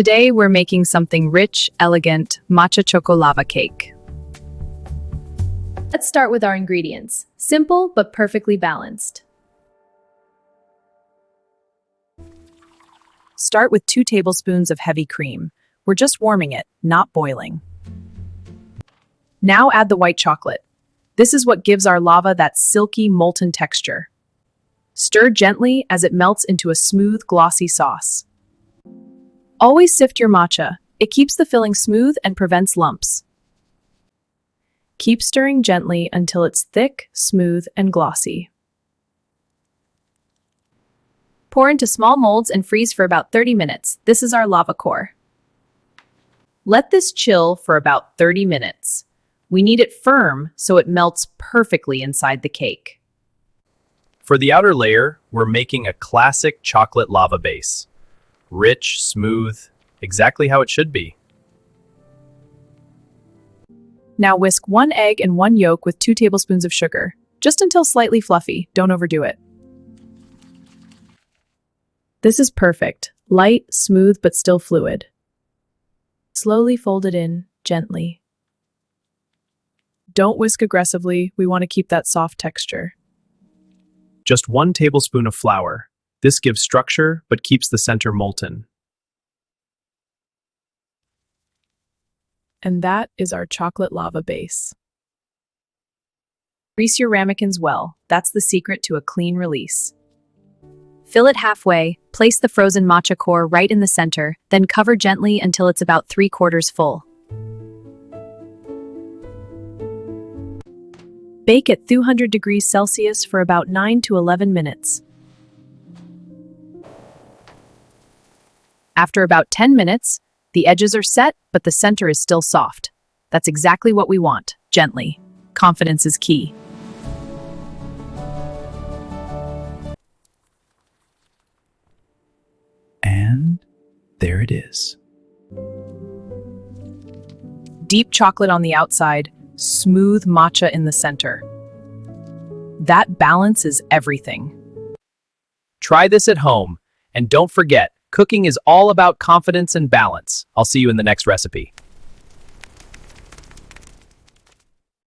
Today we're making something rich, elegant, matcha choco lava cake. Let's start with our ingredients. Simple but perfectly balanced. Start with 2 tablespoons of heavy cream. We're just warming it, not boiling. Now add the white chocolate. This is what gives our lava that silky, molten texture. Stir gently as it melts into a smooth, glossy sauce. Always sift your matcha. It keeps the filling smooth and prevents lumps. Keep stirring gently until it's thick, smooth, and glossy. Pour into small molds and freeze for about 30 minutes. This is our lava core. Let this chill for about 30 minutes. We need it firm so it melts perfectly inside the cake. For the outer layer, we're making a classic chocolate lava base. Rich, smooth, exactly how it should be. Now whisk 1 egg and 1 yolk with 2 tablespoons of sugar, just until slightly fluffy. Don't overdo it. This is perfect. Light, smooth, but still fluid. Slowly fold it in, gently. Don't whisk aggressively. We want to keep that soft texture. Just 1 tablespoon of flour. This gives structure, but keeps the center molten. And that is our chocolate lava base. Grease your ramekins well. That's the secret to a clean release. Fill it halfway, place the frozen matcha core right in the center, then cover gently until it's about 3/4 full. Bake at 200 degrees Celsius for about 9 to 11 minutes. After about 10 minutes, the edges are set, but the center is still soft. That's exactly what we want, gently. Confidence is key. And there it is. Deep chocolate on the outside, smooth matcha in the center. That balance is everything. Try this at home, and don't forget, cooking is all about confidence and balance. I'll see you in the next recipe.